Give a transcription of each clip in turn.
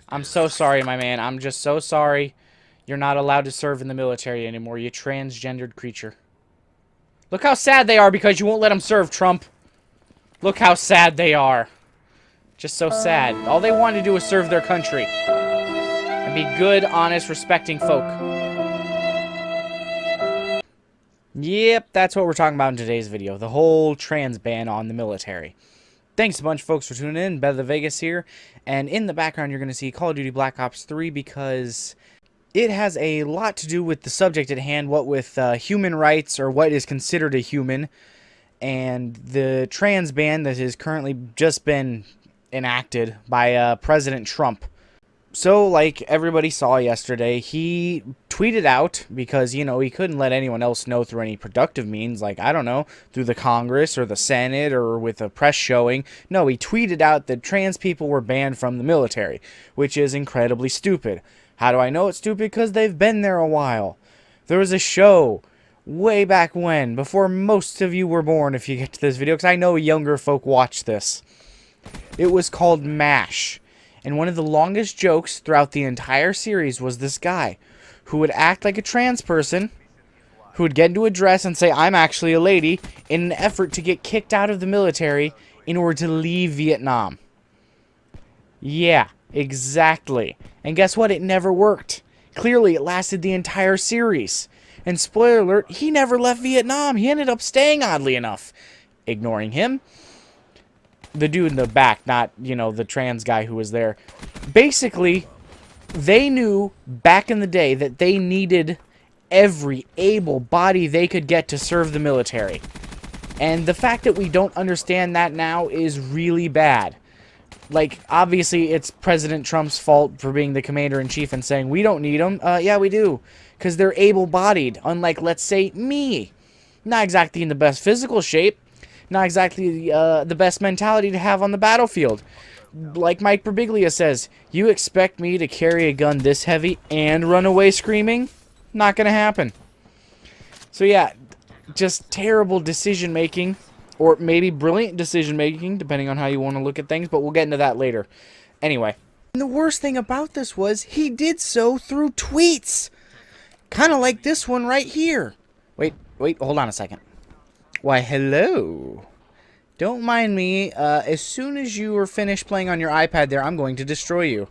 I'm so sorry, my man. I'm just so sorry. You're not allowed to serve in the military anymore, you transgendered creature. Look how sad they are because you won't let them serve, Trump. Look how sad they are. Just so sad. All they want to do is serve their country. And be good, honest, respecting folk. Yep, that's what we're talking about in today's video. The whole trans ban on the military. Thanks a bunch, folks, for tuning in. BetterThanVegas here. And in the background, you're going to see Call of Duty Black Ops 3 because it has a lot to do with the subject at hand, what with human rights, or what is considered a human, and the trans ban that has currently just been enacted by President Trump. So, like everybody saw yesterday, he tweeted out, because, you know, he couldn't let anyone else know through any productive means, like, I don't know, through the Congress or the Senate or with a press showing. No, he tweeted out that trans people were banned from the military, which is incredibly stupid. How do I know it's stupid? Because they've been there a while. There was a show way back when, before most of you were born, if you get to this video, because I know younger folk watch this. It was called M.A.S.H. And one of the longest jokes throughout the entire series was this guy who would act like a trans person, who would get into a dress and say, I'm actually a lady, in an effort to get kicked out of the military in order to leave Vietnam. Yeah, exactly. And guess what? It never worked. Clearly, it lasted the entire series. And spoiler alert, he never left Vietnam. He ended up staying, oddly enough. Ignoring him. The dude in the back, not, you know, the trans guy who was there. Basically, they knew back in the day that they needed every able body they could get to serve the military. And the fact that we don't understand that now is really bad. Like, obviously, it's President Trump's fault for being the commander-in-chief and saying, we don't need them. Yeah, we do. Because they're able-bodied, unlike, let's say, me. Not exactly in the best physical shape. Not exactly the best mentality to have on the battlefield. Like Mike Birbiglia says, you expect me to carry a gun this heavy and run away screaming? Not going to happen. So yeah, just terrible decision-making. Or maybe brilliant decision-making, depending on how you want to look at things. But we'll get into that later. Anyway. And the worst thing about this was, he did so through tweets. Kind of like this one right here. Wait, hold on a second. Why, hello. Don't mind me. As soon as you are finished playing on your iPad there, I'm going to destroy you.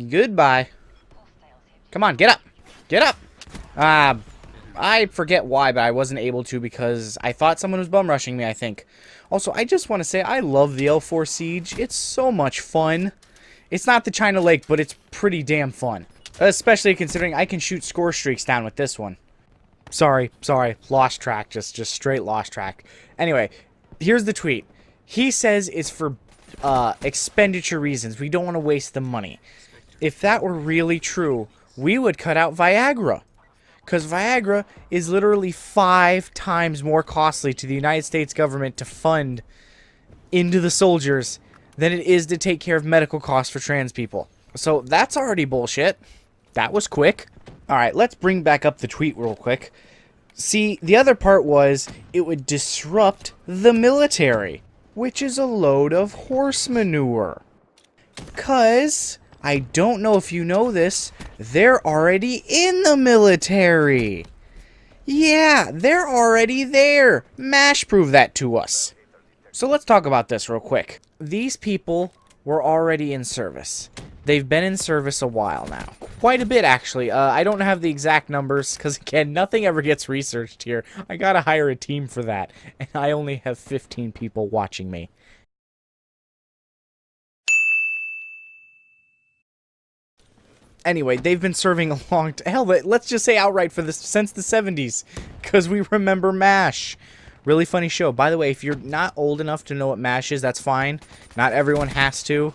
Goodbye. Come on, get up. Get up. I forget why, but I wasn't able to because I thought someone was bum rushing me, I think. Also, I just want to say I love the L4 Siege. It's so much fun. It's not the China Lake, but it's pretty damn fun. Especially considering I can shoot score streaks down with this one. Sorry, lost track, just straight lost track. Anyway, here's the tweet. He says it's for expenditure reasons. We don't want to waste the money. If that were really true, we would cut out Viagra. Because Viagra is literally 5 times more costly to the United States government to fund into the soldiers than it is to take care of medical costs for trans people. So that's already bullshit. That was quick. Alright, let's bring back up the tweet real quick. See, the other part was, it would disrupt the military, which is a load of horse manure. 'Cause, I don't know if you know this, they're already in the military. Yeah, they're already there. M.A.S.H proved that to us. So let's talk about this real quick. These people were already in service. They've been in service a while now. Quite a bit, actually. I don't have the exact numbers, because, again, nothing ever gets researched here. I gotta hire a team for that, and I only have 15 people watching me. Anyway, they've been serving a long time. Hell, let's just say outright for this since the 70s, because we remember M.A.S.H. Really funny show. By the way, if you're not old enough to know what M.A.S.H is, that's fine. Not everyone has to.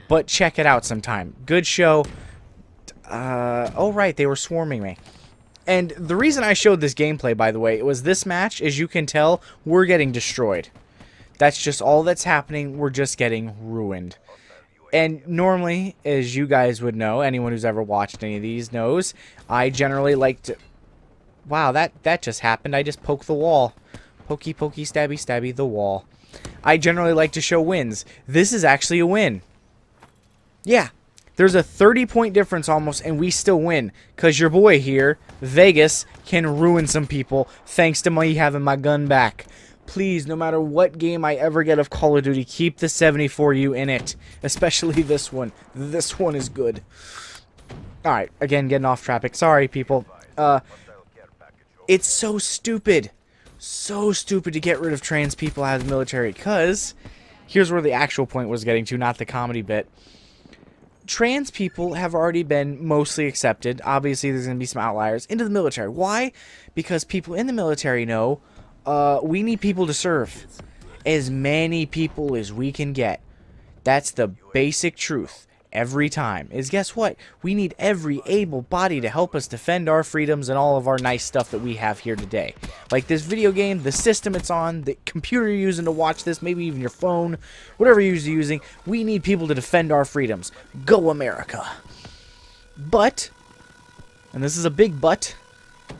But check it out sometime. Good show. Oh, right, they were swarming me. And the reason I showed this gameplay, by the way, it was this match, as you can tell, we're getting destroyed. That's just all that's happening. We're just getting ruined. And normally, as you guys would know, anyone who's ever watched any of these knows, I generally like to... Wow, that just happened. I just poked the wall. Pokey, stabby, the wall. I generally like to show wins. This is actually a win. Yeah, there's a 30-point difference almost, and we still win. Because your boy here, Vegas, can ruin some people thanks to me having my gun back. Please, no matter what game I ever get of Call of Duty, keep the 74U in it. Especially this one. This one is good. Alright, again, getting off topic. Sorry, people. It's so stupid. So stupid to get rid of trans people out of the military. Because, here's where the actual point was getting to, not the comedy bit. Trans people have already been mostly accepted. Obviously, there's going to be some outliers into the military. Why? Because people in the military know we need people to serve. As many people as we can get. That's the basic truth. Every time. Is guess what? We need every able body to help us defend our freedoms and all of our nice stuff that we have here today. Like this video game, the system it's on, the computer you're using to watch this, maybe even your phone, whatever you're using, we need people to defend our freedoms. Go America. But, and this is a big but,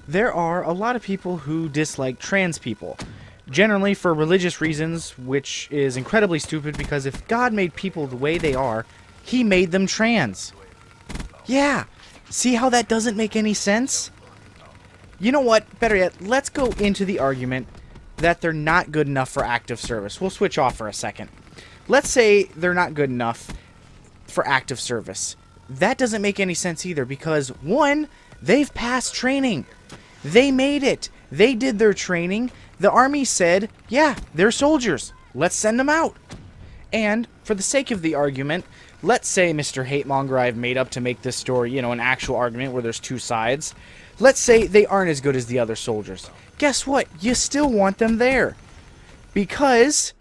there are a lot of people who dislike trans people. Generally for religious reasons, which is incredibly stupid because if God made people the way they are, He made them trans. Yeah. See how that doesn't make any sense? You know what? Better yet, let's go into the argument that they're not good enough for active service. We'll switch off for a second. Let's say they're not good enough for active service. That doesn't make any sense either because, one, they've passed training. They made it. They did their training. The Army said, yeah, they're soldiers. Let's send them out. And, for the sake of the argument, let's say Mr. Hatemonger I've made up to make this story, you know, an actual argument where there's two sides. Let's say they aren't as good as the other soldiers. Guess what? You still want them there. Because,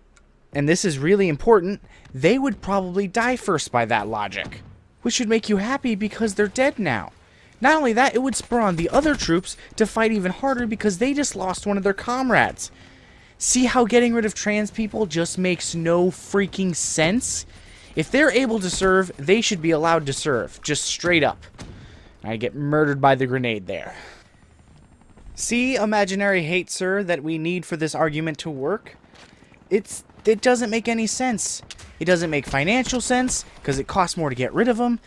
and this is really important, they would probably die first by that logic. Which should make you happy because they're dead now. Not only that, it would spur on the other troops to fight even harder because they just lost one of their comrades. See how getting rid of trans people just makes no freaking sense? If they're able to serve, they should be allowed to serve. Just straight up. I get murdered by the grenade there. See, imaginary hate, sir, that we need for this argument to work? It doesn't make any sense. It doesn't make financial sense, because it costs more to get rid of them.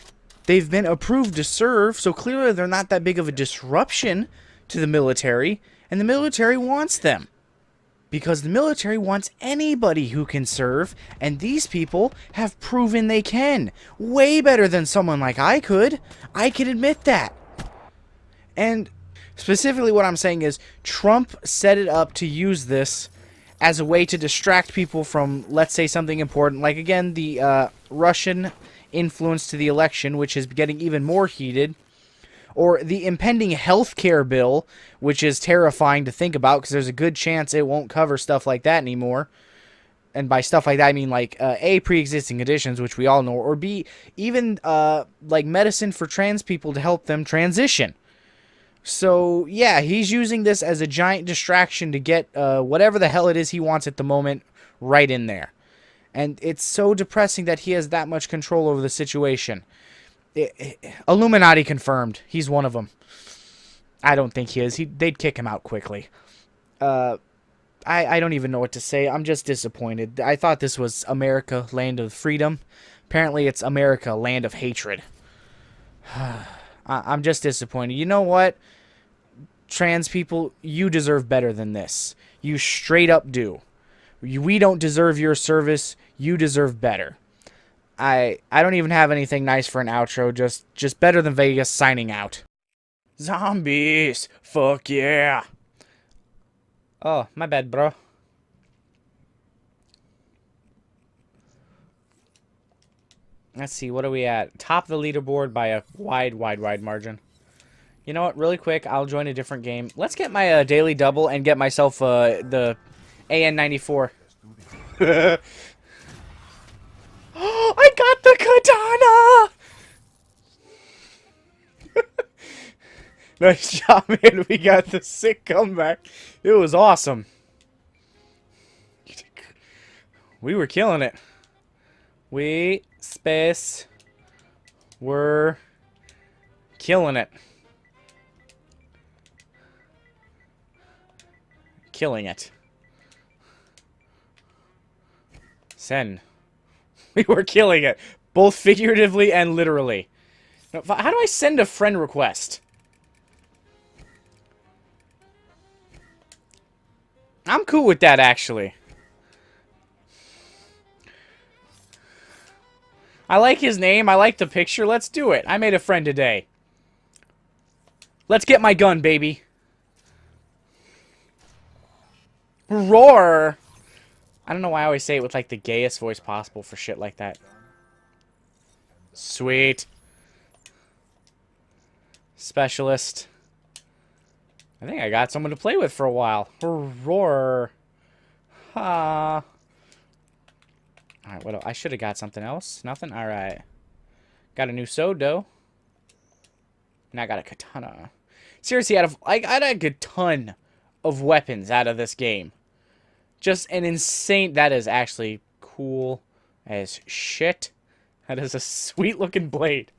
They've been approved to serve, so clearly they're not that big of a disruption to the military, and the military wants them. Because the military wants anybody who can serve, and these people have proven they can. Way better than someone like I could. I can admit that. And specifically what I'm saying is, Trump set it up to use this as a way to distract people from, let's say, something important. Like, again, the Russian influence to the election, which is getting even more heated. Or the impending healthcare bill, which is terrifying to think about because there's a good chance it won't cover stuff like that anymore. And by stuff like that, I mean like A, pre-existing conditions, which we all know, or B, even like medicine for trans people to help them transition. So yeah, he's using this as a giant distraction to get whatever the hell it is he wants at the moment right in there. And it's so depressing that he has that much control over the situation. Illuminati confirmed. He's one of them. I don't think he is. They'd kick him out quickly. I don't even know what to say. I'm just disappointed. I thought this was America, land of freedom. Apparently it's America, land of hatred. I'm just disappointed. You know what? Trans people, you deserve better than this. You straight up do. We don't deserve your service. You deserve better. I don't even have anything nice for an outro. Just better than Vegas signing out. Zombies. Fuck yeah. Oh, my bad, bro. Let's see, what are we at? Top of the leaderboard by a wide margin. You know what? Really quick, I'll join a different game. Let's get my daily double and get myself the AN94. I got the katana! Nice job, man. We got the sick comeback. It was awesome. We were killing it. We, space, were killing it. Killing it. Send. We were killing it. Both figuratively and literally. Now, how do I send a friend request? I'm cool with that, actually. I like his name. I like the picture. Let's do it. I made a friend today. Let's get my gun, baby. Roar! I don't know why I always say it with, like, the gayest voice possible for shit like that. Sweet. Specialist. I think I got someone to play with for a while. Roar. Ha. Alright, what else? I should have got something else. Nothing? Alright. Got a new Sodo. And I got a katana. Seriously, I got a ton of weapons out of this game. Just an insane... That is actually cool as shit. That is a sweet looking blade.